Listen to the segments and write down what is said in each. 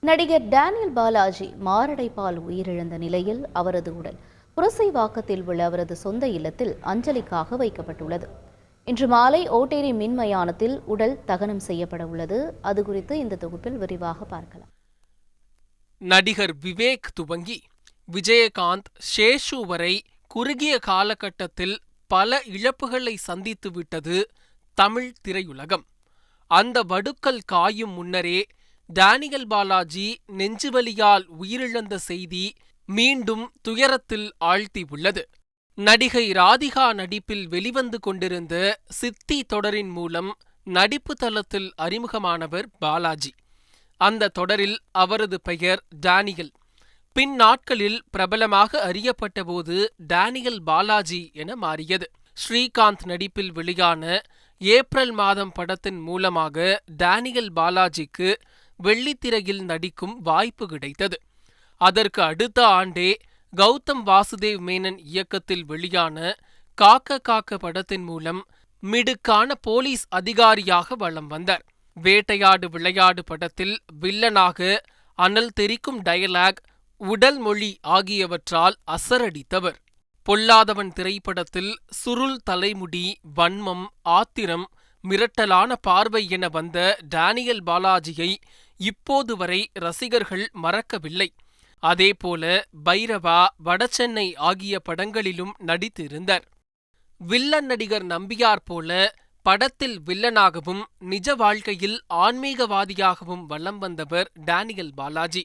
நடிகர் டேனியல் பாலாஜி மாரடைப்பால் உயிரிழந்த நிலையில் அவரது உடல் புரசைவாக்கத்தில் உள்ள அவரது சொந்த இல்லத்தில் அஞ்சலிக்காக வைக்கப்பட்டுள்ளது. இன்று மாலை ஓட்டேரி மின் மயானத்தில் உடல் தகனம் செய்யப்பட உள்ளது. அது குறித்து இந்த தொகுப்பில் விரிவாக பார்க்கலாம். நடிகர் விவேக் துவங்கி விஜயகாந்த், சேஷு வரை குறுகிய காலகட்டத்தில் பல இழப்புகளை சந்தித்துவிட்டது தமிழ் திரையுலகம். அந்த வடுக்கள் காயும் முன்னரே டேனியல் பாலாஜி நெஞ்சுவலியால் உயிரிழந்த செய்தி மீண்டும் துயரத்தில் ஆழ்த்தியுள்ளது. நடிகை ராதிகா நடிப்பில் வெளிவந்து கொண்டிருந்த சித்தி தொடரின் மூலம் நடிப்பு தளத்தில் அறிமுகமானவர் பாலாஜி. அந்த தொடரில் அவரது பெயர் டேனியல். பின் நாட்களில் பிரபலமாக அறியப்பட்டபோது டேனியல் பாலாஜி என மாறியது. ஸ்ரீகாந்த் நடிப்பில் வெளியான ஏப்ரல் மாதம் படத்தின் மூலமாக டேனியல் பாலாஜிக்கு வெள்ளித்திரையில் நடிக்கும் வாய்ப்பு கிடைத்தது. அதற்கு அடுத்த ஆண்டே கௌதம் வாசுதேவ் மேனன் இயக்கத்தில் வெளியான காக்க காக்க படத்தின் மூலம் மிடுக்கான போலீஸ் அதிகாரியாக வலம் வந்தார். வேட்டையாடு விளையாடு படத்தில் வில்லனாக அனல் தெறிக்கும் டயலாக், உடல் மொழி ஆகியவற்றால் அசரடித்தவர். பொல்லாதவன் திரைப்படத்தில் சுருள் தலைமுடி, வன்மம், ஆத்திரம், மிரட்டலான பார்வை என வந்த டேனியல் பாலாஜியை இப்போது வரை ரசிகர்கள் மறக்கவில்லை. அதேபோல பைரவா, வடசென்னை ஆகிய படங்களிலும் நடித்திருந்தார். வில்லன் நடிகர் நம்பியார் போல படத்தில் வில்லனாகவும் நிஜ வாழ்க்கையில் ஆன்மீகவாதியாகவும் வலம் வந்தவர் டேனியல் பாலாஜி.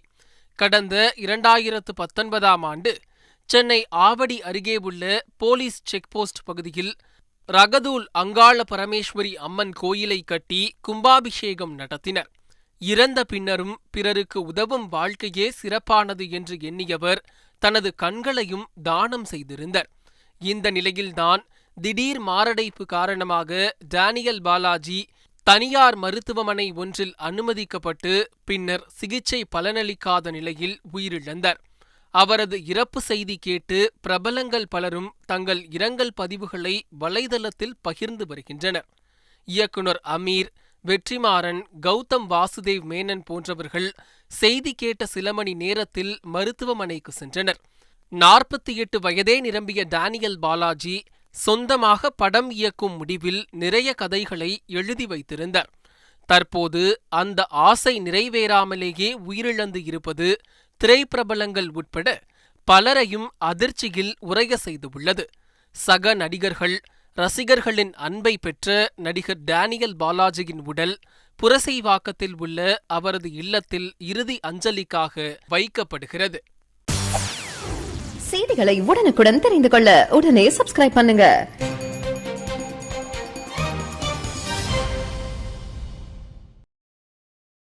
கடந்த 2019ஆம் ஆண்டு சென்னை ஆவடி அருகே உள்ள போலீஸ் செக்போஸ்ட் பகுதியில் ரகதூல் அங்காள பரமேஸ்வரி அம்மன் கோயிலை கட்டி கும்பாபிஷேகம் நடத்தினர். இறந்த பின்னரும் பிறருக்கு உதவும் வாழ்க்கையே சிறப்பானது என்று எண்ணியவர் தனது கண்களையும் தானம் செய்திருந்தார். இந்த நிலையில்தான் திடீர் மாரடைப்பு காரணமாக டேனியல் பாலாஜி தனியார் மருத்துவமனை ஒன்றில் அனுமதிக்கப்பட்டு பின்னர் சிகிச்சை பலனளிக்காத நிலையில் உயிரிழந்தார். அவரது இறப்பு செய்தி கேட்டு பிரபலங்கள் பலரும் தங்கள் இரங்கல் பதிவுகளை வலைதளத்தில் பகிர்ந்து வருகின்றனர். இயக்குனர் அமீர், வெற்றிமாறன், கௌதம் வாசுதேவ் மேனன் போன்றவர்கள் செய்தி கேட்ட சில மணி நேரத்தில் மருத்துவமனைக்கு சென்றனர். 48 வயதே நிரம்பிய டேனியல் பாலாஜி சொந்தமாக படம் இயக்கும் முடிவில் நிறைய கதைகளை எழுதி வைத்திருந்தார். தற்போது அந்த ஆசை நிறைவேறாமலேயே உயிரிழந்து இருப்பது திரைப்பிரபலங்கள் உட்பட பலரையும் அதிர்ச்சியில் உறைய செய்துள்ளது. சக நடிகர்கள், ரசிகர்களின் அன்பை பெற்ற நடிகர் டேனியல் பாலாஜியின் உடல் புரசைவாக்கத்தில் உள்ள அவரது இல்லத்தில் இறுதி அஞ்சலிக்காக வைக்கப்படுகிறது. செய்திகளை உடனுக்குடன் தெரிந்து கொள்ள உடனே சப்ஸ்கிரைப் பண்ணுங்க.